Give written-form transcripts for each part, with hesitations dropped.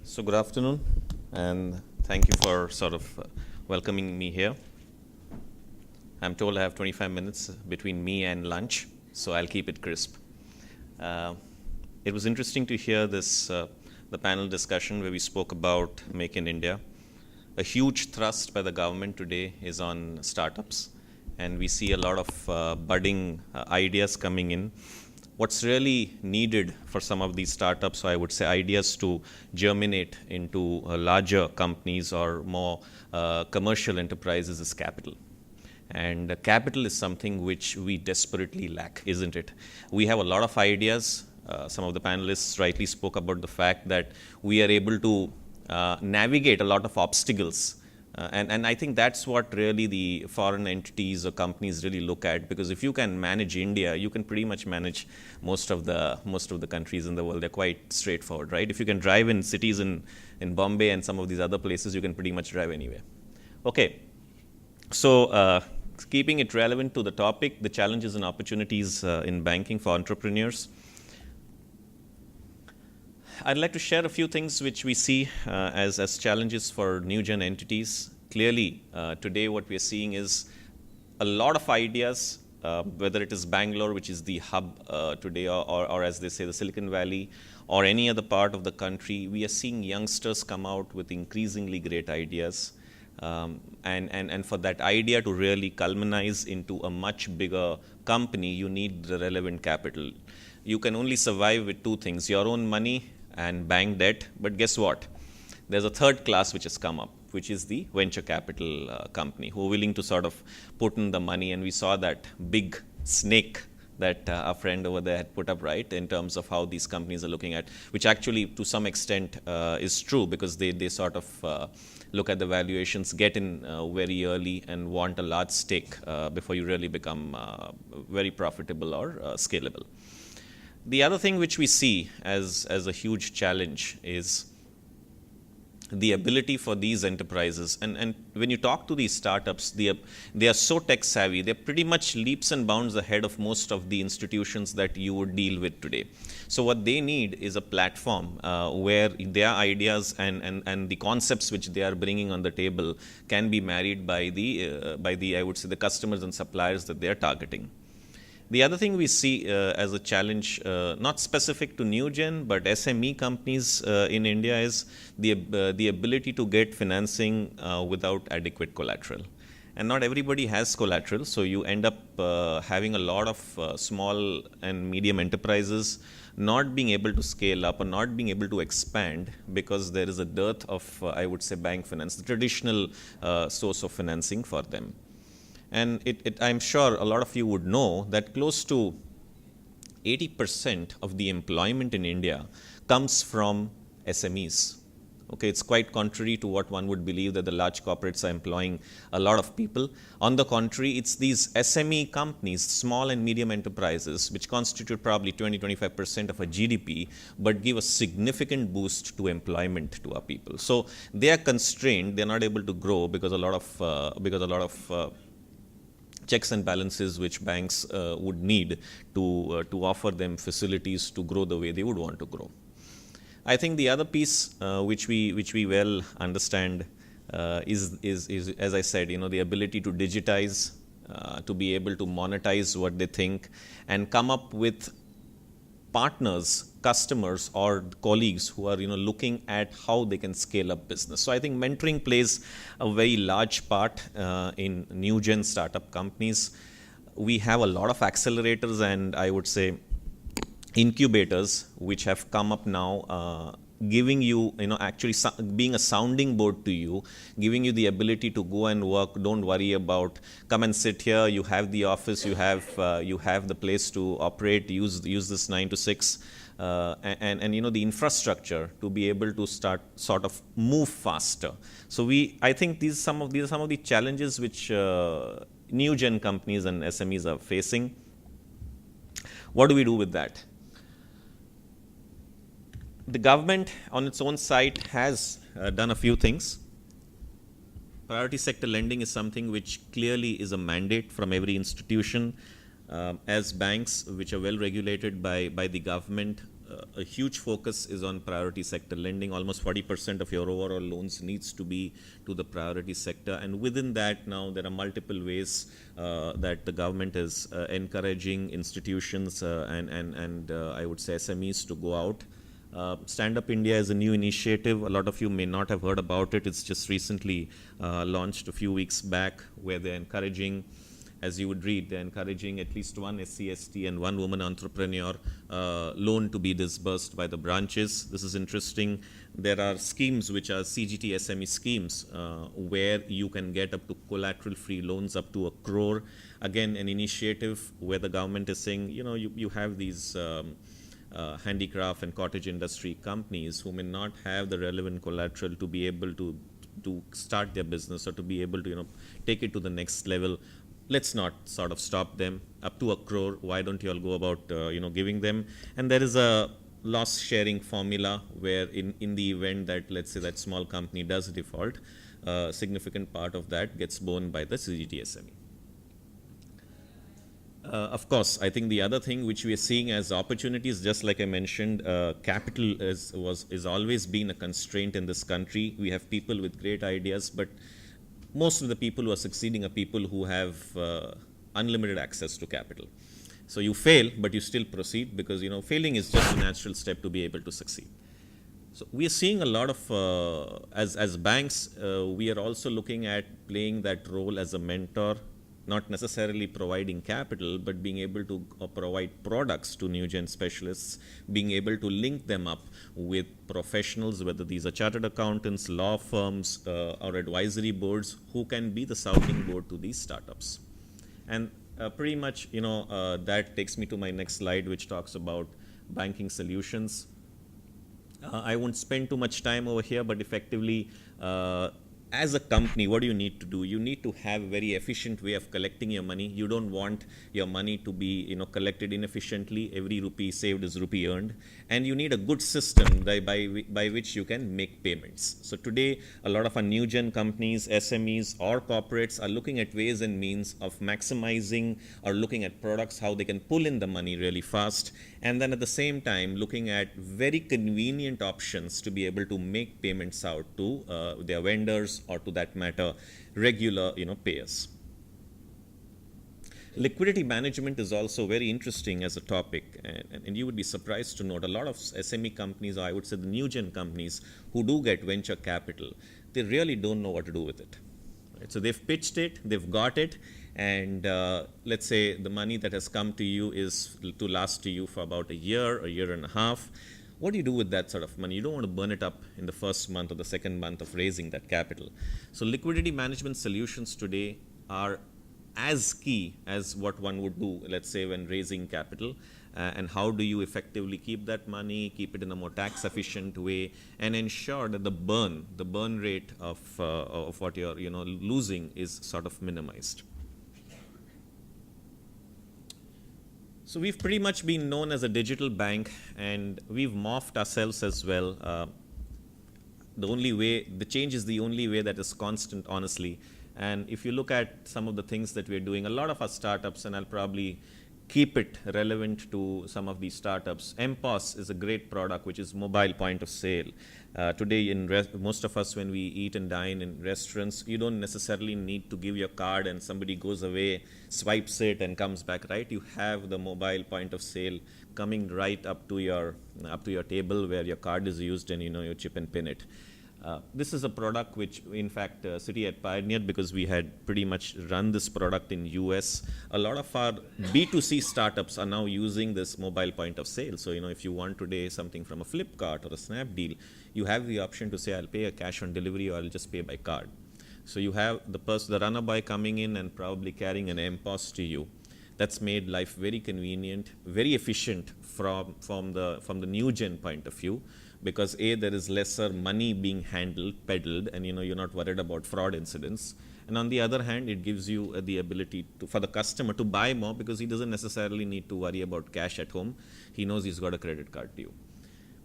So good afternoon, and thank you for welcoming me here. I'm told I have 25 minutes between me and lunch, so I'll keep it crisp. It was interesting to hear the panel discussion where we spoke about Make in India. A huge thrust by the government today is on startups, and we see a lot of budding ideas coming in. What's really needed for some of these startups, so I would say ideas to germinate into larger companies or more commercial enterprises, is capital. And capital is something which we desperately lack, isn't it? We have a lot of ideas. Some of the panelists rightly spoke about the fact that we are able to navigate a lot of obstacles. And I think that's what really the foreign entities or companies really look at, because if you can manage India, you can pretty much manage most of the countries in the world. They're quite straightforward, right? If you can drive in cities in Bombay and some of these other places, you can pretty much drive anywhere. Okay, so keeping it relevant to the topic, the challenges and opportunities in banking for entrepreneurs. I'd like to share a few things which we see as challenges for new gen entities. Clearly, today what we are seeing is a lot of ideas, whether it is Bangalore, which is the hub today, or as they say, the Silicon Valley, or any other part of the country. We are seeing youngsters come out with increasingly great ideas. And for that idea to really culminate into a much bigger company, you need the relevant capital. You can only survive with two things: your own money and bank debt. But guess what? There's a third class which has come up, which is the venture capital company, who are willing to sort of put in the money. And we saw that big snake that our friend over there had put up, right, in terms of how these companies are looking at, which actually to some extent is true, because they sort of look at the valuations, get in very early, and want a large stake before you really become very profitable or scalable. The other thing which we see as a huge challenge is the ability for these enterprises. And when you talk to these startups, they are so tech savvy. They're pretty much leaps and bounds ahead of most of the institutions that you would deal with today. So what they need is a platform where their ideas and the concepts which they are bringing on the table can be married by the I would say, the customers and suppliers that they are targeting. The other thing we see as a challenge, not specific to new gen, but SME companies in India, is the ability to get financing without adequate collateral. And not everybody has collateral, so you end up having a lot of small and medium enterprises not being able to scale up or not being able to expand because there is a dearth of, I would say, bank finance, the traditional source of financing for them. And I'm sure a lot of you would know that close to 80% of the employment in India comes from SMEs. Okay, it's quite contrary to what one would believe, that the large corporates are employing a lot of people. On the contrary, it's these SME companies, small and medium enterprises, which constitute probably 20-25% of a GDP, but give a significant boost to employment to our people. So they are constrained; they're not able to grow because a lot of checks and balances which banks would need to offer them facilities to grow the way they would want to grow. I think the other piece which we well understand is as I said, the ability to digitize, to be able to monetize what they think, and come up with partners, customers, or colleagues who are looking at how they can scale up business. So I think mentoring plays a very large part in new gen startup companies. We have a lot of accelerators and, I would say, incubators which have come up now, giving you, actually being a sounding board to you, giving you the ability to go and work. Don't worry about, come and sit here, you have the office, you have the place to operate, use this 9 to 6, and the infrastructure to be able to start sort of move faster. So I think these are some of the challenges which new gen companies and SMEs are facing. What do we do with that? The government on its own side has done a few things. Priority sector lending is something which clearly is a mandate from every institution. As banks which are well regulated by the government, a huge focus is on priority sector lending. Almost 40% of your overall loans needs to be to the priority sector. And within that now there are multiple ways that the government is encouraging institutions and I would say SMEs to go out. Stand Up India is a new initiative. A lot of you may not have heard about it. It's just recently launched a few weeks back, where they're encouraging, as you would read, they're encouraging at least one SC/ST and one woman entrepreneur loan to be disbursed by the branches. This is interesting. There are schemes which are CGT SME schemes where you can get up to collateral-free loans up to 1 crore. Again, an initiative where the government is saying, you have these handicraft and cottage industry companies who may not have the relevant collateral to be able to start their business or to be able to take it to the next level. Let's not sort of stop them. Up to 1 crore, why don't you all go about giving them? And there is a loss sharing formula where in the event that, let's say, that small company does default, a significant part of that gets borne by the CGT SME. Of course, I think the other thing which we are seeing as opportunities, just like I mentioned, capital is always been a constraint in this country. We have people with great ideas, but most of the people who are succeeding are people who have unlimited access to capital. So you fail, but you still proceed because failing is just a natural step to be able to succeed. So we are seeing a lot of, as banks, we are also looking at playing that role as a mentor, not necessarily providing capital, but being able to provide products to new gen specialists, being able to link them up with professionals, whether these are chartered accountants, law firms, or advisory boards, who can be the sounding board to these startups. And pretty much, that takes me to my next slide, which talks about banking solutions. I won't spend too much time over here, but effectively, as a company, what do you need to do? You need to have a very efficient way of collecting your money. You don't want your money to be collected inefficiently. Every rupee saved is rupee earned. And you need a good system by which you can make payments. So today, a lot of our new gen companies, SMEs or corporates are looking at ways and means of maximizing or looking at products, how they can pull in the money really fast. And then at the same time, looking at very convenient options to be able to make payments out to their vendors or, to that matter, regular payers. Liquidity management is also very interesting as a topic, and you would be surprised to note a lot of SME companies, or I would say the new gen companies who do get venture capital, they really don't know what to do with it. Right? So they've pitched it, they've got it, and let's say the money that has come to you is to last to you for about a year and a half. What do you do with that sort of money? You don't want to burn it up in the first month or the second month of raising that capital. So liquidity management solutions today are as key as what one would do, let's say, when raising capital. And how do you effectively keep that money, keep it in a more tax efficient way, and ensure that the burn rate of what you're losing is sort of minimized. So we've pretty much been known as a digital bank, and we've morphed ourselves as well. The change is the only way that is constant, honestly. And if you look at some of the things that we're doing, a lot of our startups, and I'll probably keep it relevant to some of these startups. MPOS is a great product, which is mobile point of sale. Today, most of us, when we eat and dine in restaurants, you don't necessarily need to give your card and somebody goes away, swipes it, and comes back, right? You have the mobile point of sale coming right up to your table where your card is used, and you chip and pin it. This is a product which, in fact, Citi had pioneered because we had pretty much run this product in US. A lot of our B2C startups are now using this mobile point of sale. So, if you want today something from a Flipkart or a Snapdeal, you have the option to say, I'll pay a cash on delivery or I'll just pay by card. So you have the runner boy coming in and probably carrying an MPOS to you. That's made life very convenient, very efficient from the new gen point of view. Because there is lesser money being peddled, and you're not worried about fraud incidents. And on the other hand, it gives you the ability for the customer to buy more because he doesn't necessarily need to worry about cash at home. He knows he's got a credit card to you.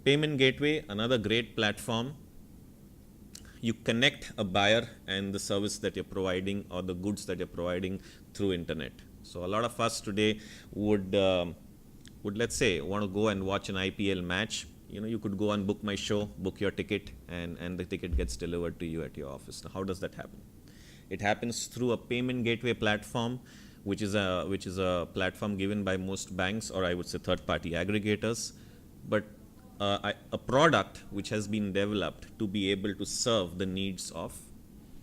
Payment gateway, another great platform. You connect a buyer and the service that you're providing or the goods that you're providing through internet. So a lot of us today would would, let's say, want to go and watch an IPL match, you could go and book my show, book your ticket, and the ticket gets delivered to you at your office. Now, how does that happen? It happens through a payment gateway platform, which is a platform given by most banks, or I would say third-party aggregators, but a product which has been developed to be able to serve the needs of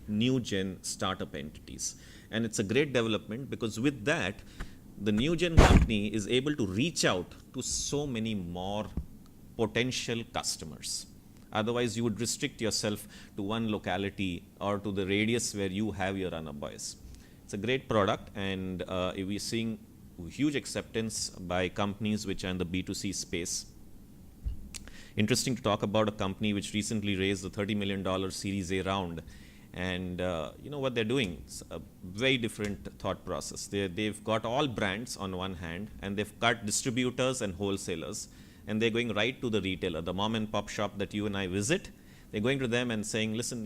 new gen startup entities. And it's a great development, because with that, the new gen company is able to reach out to so many more potential customers. Otherwise, you would restrict yourself to one locality or to the radius where you have your runner boys. It's a great product, and we're seeing huge acceptance by companies which are in the B2C space. Interesting to talk about a company which recently raised a $30 million Series A round. And what they're doing? It's a very different thought process. They've got all brands on one hand, and they've got distributors and wholesalers, and they're going right to the retailer, the mom and pop shop that you and I visit. They're going to them and saying, listen,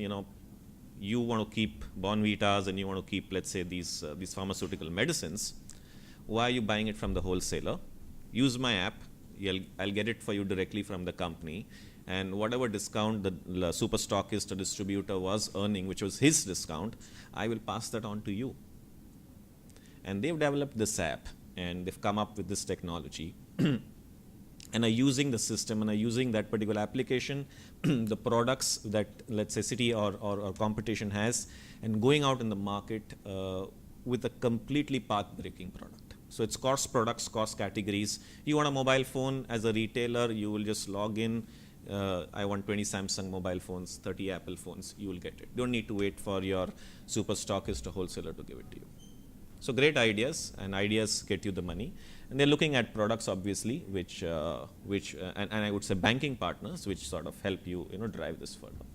you want to keep Bonvitas and you want to keep, let's say, these pharmaceutical medicines. Why are you buying it from the wholesaler? Use my app. I'll get it for you directly from the company. And whatever discount the super stockist or distributor was earning, which was his discount, I will pass that on to you. And they've developed this app, and they've come up with this technology. And are using the system and are using that particular application, the products that, let's say, Citi or competition has, and going out in the market with a completely path-breaking product. So it's cost products, cost categories. You want a mobile phone as a retailer, you will just log in. I want 20 Samsung mobile phones, 30 Apple phones, you will get it. Don't need to wait for your super stockist or wholesaler to give it to you. So great ideas, and ideas get you the money. And they're looking at products, obviously, which and I would say banking partners, which sort of help you, drive this further.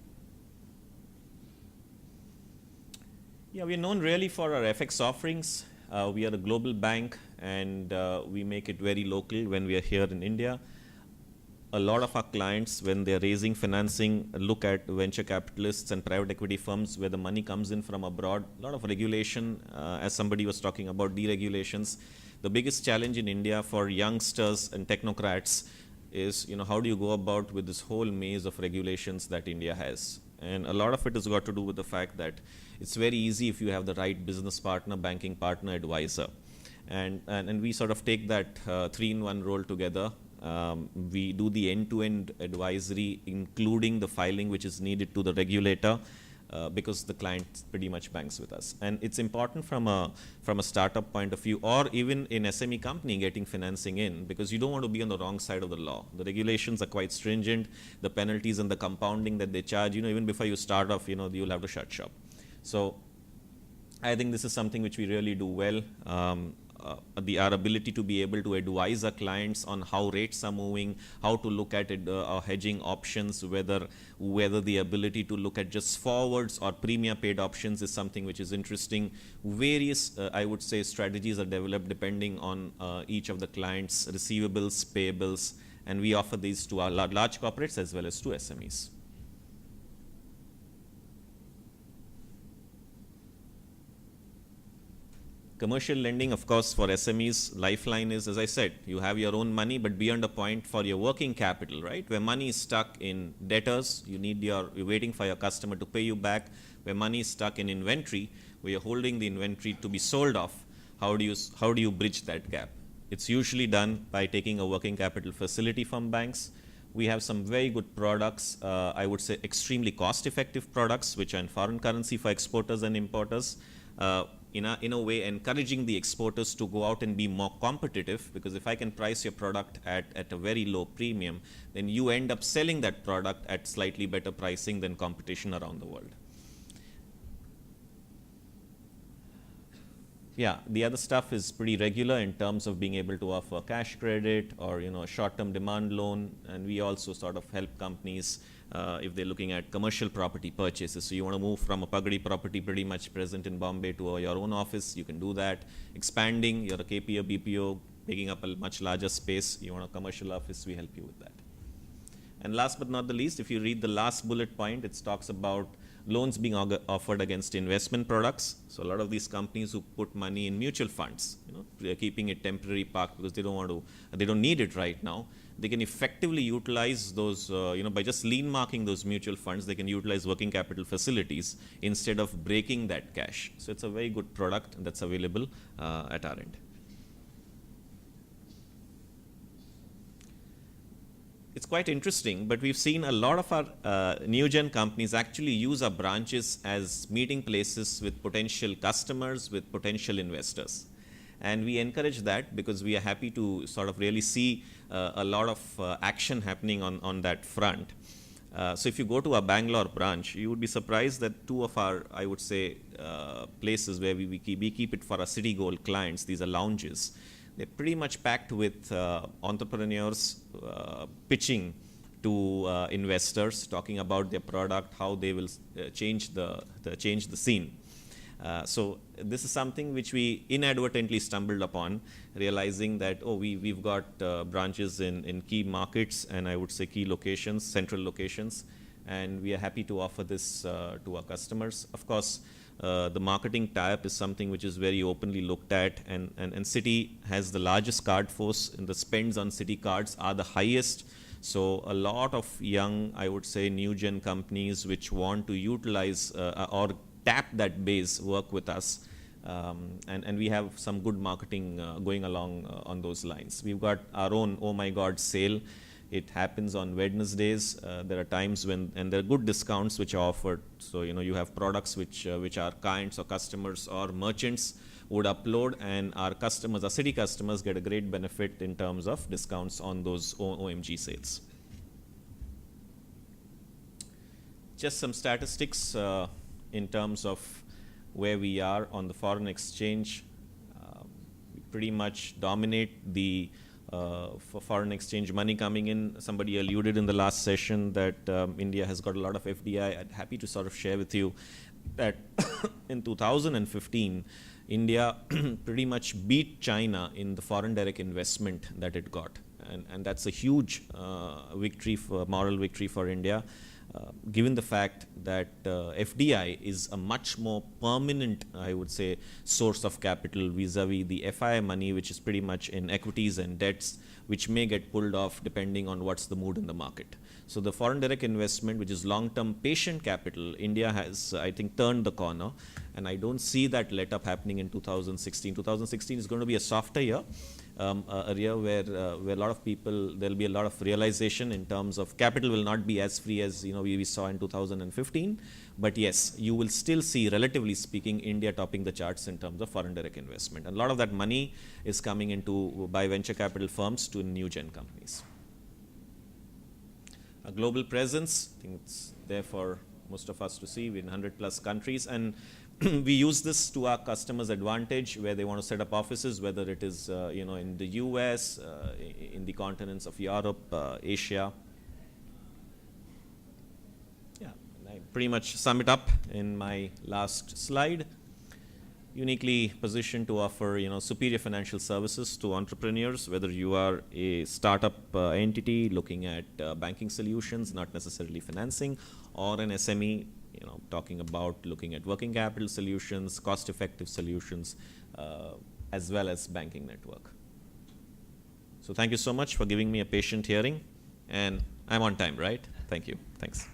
Yeah, we're known really for our FX offerings. We are a global bank, and we make it very local when we are here in India. A lot of our clients, when they're raising financing, look at venture capitalists and private equity firms where the money comes in from abroad. A lot of regulation, as somebody was talking about, deregulations. The biggest challenge in India for youngsters and technocrats is, how do you go about with this whole maze of regulations that India has? And a lot of it has got to do with the fact that it's very easy if you have the right business partner, banking partner, advisor. And we sort of take that 3-in-1 role together. We do the end-to-end advisory, including the filing which is needed to the regulator, because the client pretty much banks with us. And it's important from a startup point of view, or even in SME company getting financing in, because you don't want to be on the wrong side of the law. The regulations are quite stringent. The penalties and the compounding that they charge, even before you start off, you'll have to shut shop. So I think this is something which we really do well. Our ability to be able to advise our clients on how rates are moving, how to look at it, our hedging options, whether the ability to look at just forwards or premium paid options is something which is interesting. Various, I would say, strategies are developed depending on each of the clients' receivables, payables, and we offer these to our large corporates as well as to SMEs. Commercial lending, of course, for SMEs, lifeline is, as I said, you have your own money, but beyond a point for your working capital, right? Where money is stuck in debtors, you're waiting for your customer to pay you back. Where money is stuck in inventory, where you're holding the inventory to be sold off, how do you bridge that gap? It's usually done by taking a working capital facility from banks. We have some very good products, I would say extremely cost-effective products, which are in foreign currency for exporters and importers. In a way, encouraging the exporters to go out and be more competitive, because if I can price your product at a very low premium, then you end up selling that product at slightly better pricing than competition around the world. Yeah, the other stuff is pretty regular in terms of being able to offer cash credit or a short-term demand loan, and we also sort of help companies if they're looking at commercial property purchases. So you want to move from a Pagadi property pretty much present in Bombay to your own office, you can do that. Expanding, you're a KP or BPO, taking up a much larger space, you want a commercial office, we help you with that. And last but not the least, if you read the last bullet point, it talks about loans being offered against investment products. So a lot of these companies who put money in mutual funds, they're keeping it temporary parked because they don't need it right now. They can effectively utilize those, by just lien marking those mutual funds, they can utilize working capital facilities instead of breaking that cash. So it's a very good product that's available at our end. It's quite interesting, but we've seen a lot of our new gen companies actually use our branches as meeting places with potential customers, with potential investors. And we encourage that because we are happy to sort of really see a lot of action happening on that front. So if you go to our Bangalore branch, you would be surprised that two of our, I would say, places where we keep it for our City Gold clients, these are lounges. They're pretty much packed with entrepreneurs pitching to investors, talking about their product, how they will change the scene. So this is something which we inadvertently stumbled upon, realizing that, we've got branches in key markets and I would say key locations, central locations, and we are happy to offer this to our customers. Of course, the marketing tie-up is something which is very openly looked at, and Citi has the largest card force, and the spends on Citi cards are the highest. So a lot of young, I would say, new gen companies which want to utilize or tap that base work with us, and we have some good marketing going along on those lines. We've got our own Oh My God sale. It happens on Wednesdays. There are times when, and there are good discounts which are offered. So you have products which our clients or customers or merchants would upload, and our customers, our Citi customers, get a great benefit in terms of discounts on those OMG sales. Just some statistics in terms of where we are on the foreign exchange. We pretty much dominate the for foreign exchange money coming in. Somebody alluded in the last session that India has got a lot of FDI. I'm happy to sort of share with you that in 2015, India pretty much beat China in the foreign direct investment that it got. And that's a huge moral victory for India. Given the fact that FDI is a much more permanent, I would say, source of capital vis-a-vis the FI money, which is pretty much in equities and debts, which may get pulled off depending on what's the mood in the market. So the foreign direct investment, which is long-term patient capital, India has, I think, turned the corner, and I don't see that let up happening in 2016. 2016 is going to be a softer year. A year where a lot of people, there'll be a lot of realization in terms of capital will not be as free as we saw in 2015. But yes, you will still see, relatively speaking, India topping the charts in terms of foreign direct investment. And a lot of that money is coming into by venture capital firms to new gen companies. A global presence, I think it's there for most of us to see. We're in 100+ countries, and we use this to our customers' advantage where they want to set up offices, whether it is in the US, in the continents of Europe, Asia. Yeah, and I pretty much sum it up in my last slide. Uniquely positioned to offer superior financial services to entrepreneurs, whether you are a startup entity looking at banking solutions, not necessarily financing, or an SME talking about looking at working capital solutions, cost-effective solutions, as well as banking network. So thank you so much for giving me a patient hearing, and I'm on time, right? Thank you. Thanks.